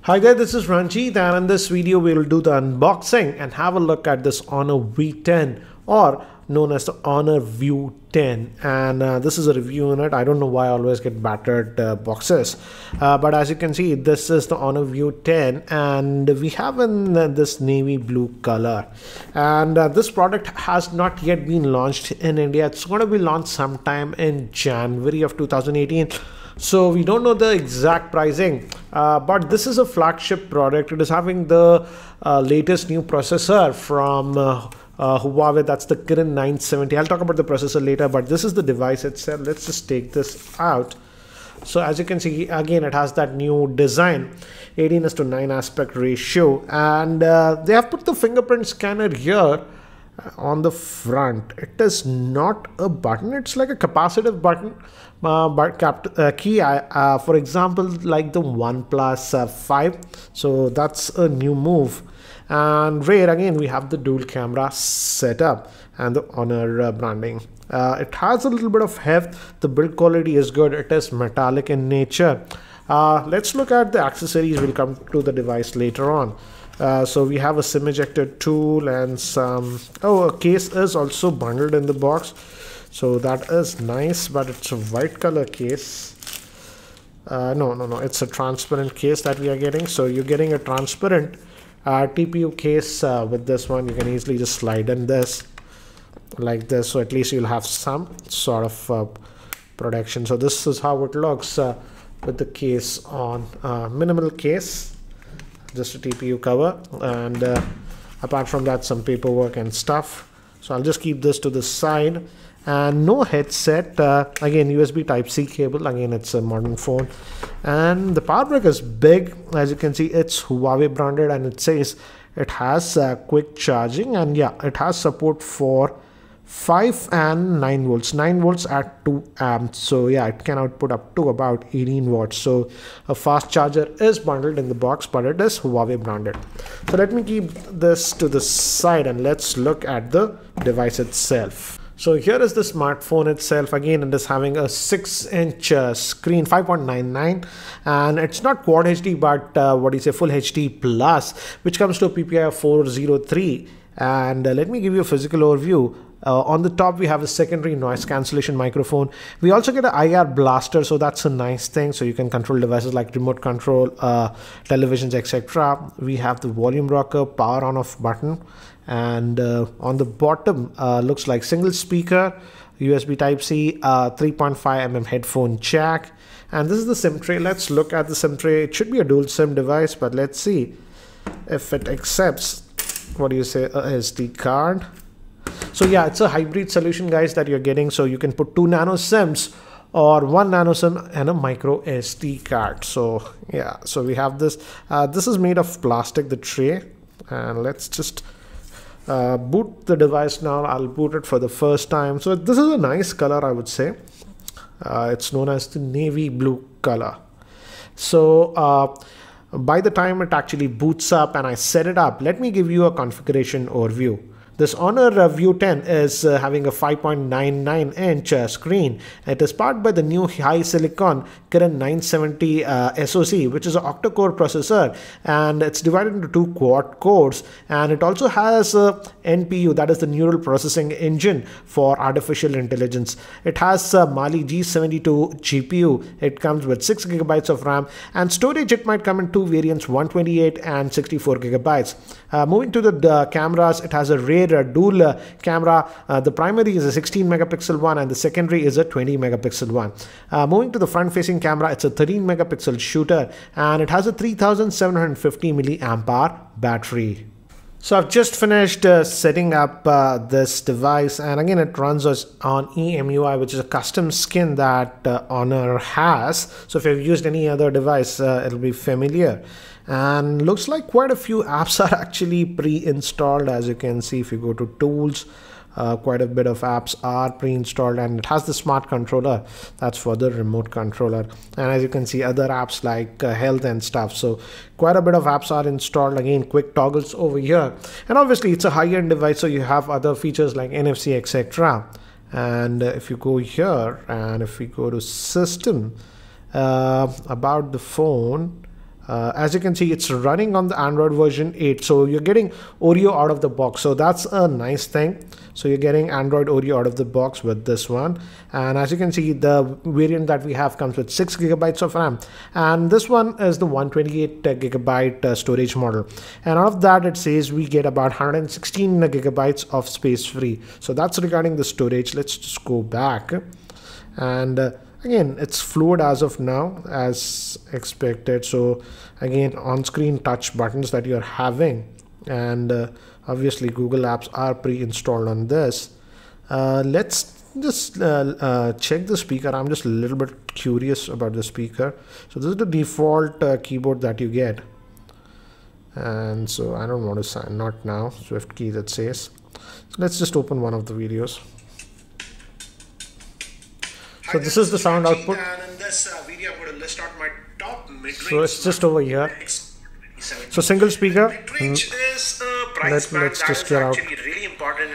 Hi there, this is Ranjit, and in this video we'll do the unboxing and have a look at this Honor V10, or known as the Honor View 10. And this is a review unit. I don't know why I always get battered boxes, but as you can see, this is the Honor View 10, and we have in this navy blue color. And this product has not yet been launched in India. It's going to be launched sometime in January of 2018. So we don't know the exact pricing, but this is a flagship product. It is having the latest new processor from Huawei. That's the Kirin 970. I'll talk about the processor later, but this is the device itself. Let's just take this out. So as you can see, again, it has that new design, 18:9 aspect ratio, and they have put the fingerprint scanner here on the front. It is not a button, it's like a capacitive button, key, for example, like the OnePlus 5. So that's a new move. And rear, again, we have the dual camera setup and the Honor branding. It has a little bit of heft. The build quality is good. It is metallic in nature. Let's look at the accessories. We'll come to the device later on. So we have a SIM ejector tool and some, a case is also bundled in the box, so that is nice, but it's a white color case. No, it's a transparent case that we are getting. So you're getting a transparent TPU case with this one. You can easily just slide in this like this, so at least you'll have some sort of protection. So this is how it looks with the case on. Minimal case, just a TPU cover, and apart from that, some paperwork and stuff. So I'll just keep this to the side. And no headset, again USB Type-C cable. Again, it's a modern phone, and the power brick is big. As you can see, it's Huawei branded, and it says it has quick charging, and yeah, it has support for 5 and 9 volts, 9 volts at 2 amps. So yeah, it can output up to about 18 watts. So a fast charger is bundled in the box, but it is Huawei branded. So let me keep this to the side and let's look at the device itself. So here is the smartphone itself. Again, it is having a 6-inch screen, 5.99, and it's not Quad HD, but Full HD Plus, which comes to a PPI of 403. And let me give you a physical overview. On the top, we have a secondary noise cancellation microphone. We also get an IR blaster, so that's a nice thing. So you can control devices like remote control, televisions, etc. We have the volume rocker, power on off button, and on the bottom looks like single speaker, USB Type-C, 3.5mm headphone jack, and this is the SIM tray. Let's look at the SIM tray. It should be a dual SIM device, but let's see if it accepts, what do you say, a SD card. So yeah, it's a hybrid solution, guys, that you're getting. So you can put 2 nano SIMs or 1 nano SIM and a micro SD card. So yeah, so we have this. This is made of plastic, the tray, and let's just boot the device now. I'll boot it for the first time. So this is a nice color, I would say. It's known as the navy blue color. So by the time it actually boots up and I set it up, let me give you a configuration overview. This Honor View 10 is having a 5.99-inch screen. It is powered by the new high silicon Kirin 970 SoC, which is an octa-core processor, and it's divided into 2 quad cores. And it also has a NPU, that is the neural processing engine for artificial intelligence. It has a Mali G72 GPU. It comes with 6 GB of RAM, and storage, it might come in 2 variants, 128 and 64 GB. Moving to the cameras, it has a rear dual camera. The primary is a 16 megapixel one and the secondary is a 20 megapixel one. Moving to the front facing camera, it's a 13 megapixel shooter, and it has a 3750 milliamp hour battery. So I've just finished setting up this device, and again, it runs on EMUI, which is a custom skin that Honor has. So if you've used any other device, it'll be familiar. And looks like quite a few apps are actually pre-installed. As you can see, if you go to tools, quite a bit of apps are pre-installed, and it has the smart controller. That's for the remote controller. And as you can see, other apps like health and stuff. So quite a bit of apps are installed. Again, quick toggles over here. And obviously it's a high-end device, so you have other features like NFC, etc. And if you go here, and if we go to system, about the phone, As you can see, it's running on the Android version 8, so you're getting Oreo out of the box, so that's a nice thing. So you're getting Android Oreo out of the box with this one. And as you can see, the variant that we have comes with 6 GB of RAM, and this one is the 128 GB storage model, and out of that it says we get about 116 GB of space free. So that's regarding the storage. Let's just go back, and again, it's fluid as of now, as expected. So again, on-screen touch buttons that you're having, and obviously Google Apps are pre-installed on this. Let's just check the speaker. I'm just a little bit curious about the speaker. So this is the default keyboard that you get, and so I don't want to sign, not now, Swift key that says. So let's just open one of the videos. So this is the sound output. And in this video, I'm going to list out my top mid-range. So it's just over here. So single speaker. Mid-range is a price band Let's that just is get out. actually really important.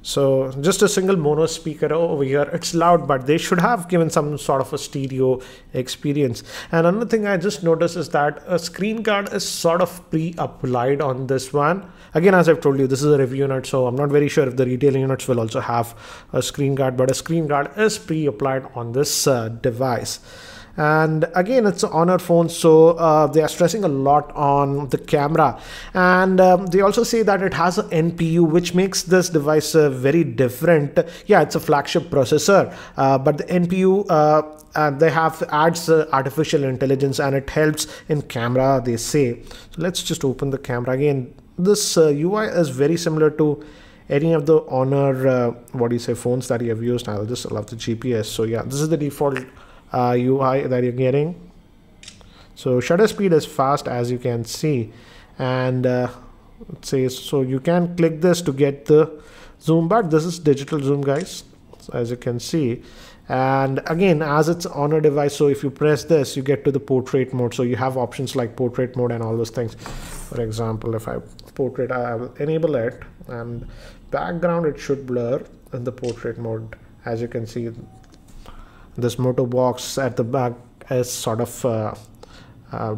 So just a single mono speaker over here. It's loud, but they should have given some sort of a stereo experience. And another thing I just noticed is that a screen guard is sort of pre-applied on this one. Again, as I've told you, this is a review unit, so I'm not very sure if the retail units will also have a screen guard, but a screen guard is pre-applied on this device. And again, it's an Honor phone, so they are stressing a lot on the camera, and they also say that it has an NPU, which makes this device very different. Yeah, it's a flagship processor, but the NPU they have adds artificial intelligence, and it helps in camera, they say. So let's just open the camera again. This UI is very similar to any of the Honor phones that you have used. I'll just allow the GPS. So yeah, this is the default UI that you're getting. So shutter speed is fast, as you can see, and it says so you can click this to get the zoom, but this is digital zoom, guys, so as you can see. And again, as it's on a device, so if you press this, you get to the portrait mode. So you have options like portrait mode and all those things. For example, if I portrait, I will enable it, and background it should blur in the portrait mode. As you can see, this moto box at the back is sort of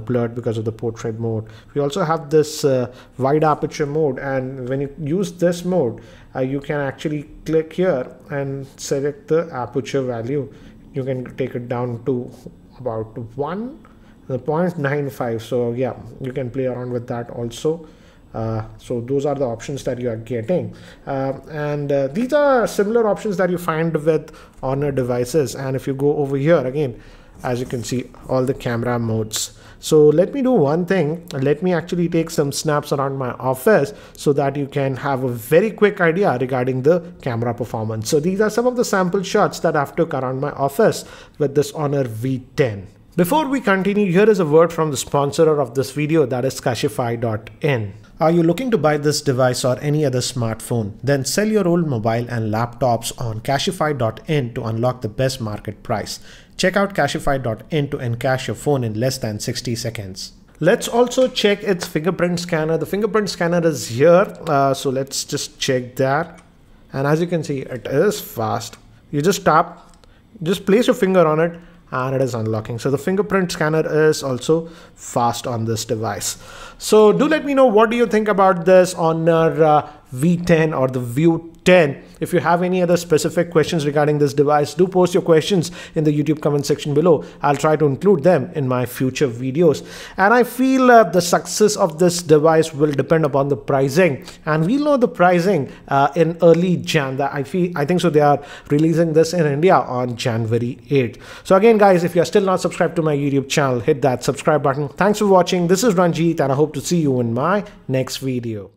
blurred because of the portrait mode. We also have this wide aperture mode, and when you use this mode, you can actually click here and select the aperture value. You can take it down to about 0.95. So yeah, you can play around with that also. So those are the options that you are getting, and these are similar options that you find with Honor devices. And if you go over here again, as you can see, all the camera modes. So let me do one thing. Let me actually take some snaps around my office so that you can have a very quick idea regarding the camera performance. So these are some of the sample shots that I've took around my office with this Honor V10. Before we continue, here is a word from the sponsor of this video, that is Cashify.in. Are you looking to buy this device or any other smartphone? Then sell your old mobile and laptops on Cashify.in to unlock the best market price. Check out Cashify.in to encash your phone in less than 60 seconds. Let's also check its fingerprint scanner. The fingerprint scanner is here, so let's just check that. And as you can see, it is fast. You just tap, just place your finger on it, and it is unlocking. So the fingerprint scanner is also fast on this device. So do let me know, what do you think about this Honor V10 or the View 10? If you have any other specific questions regarding this device, do post your questions in the YouTube comment section below. I'll try to include them in my future videos. And I feel the success of this device will depend upon the pricing, and we'll know the pricing in early Jan. I think so they are releasing this in India on January 8th. So again, guys, if you're still not subscribed to my YouTube channel, hit that subscribe button. Thanks for watching. This is Ranjit, and I hope to see you in my next video.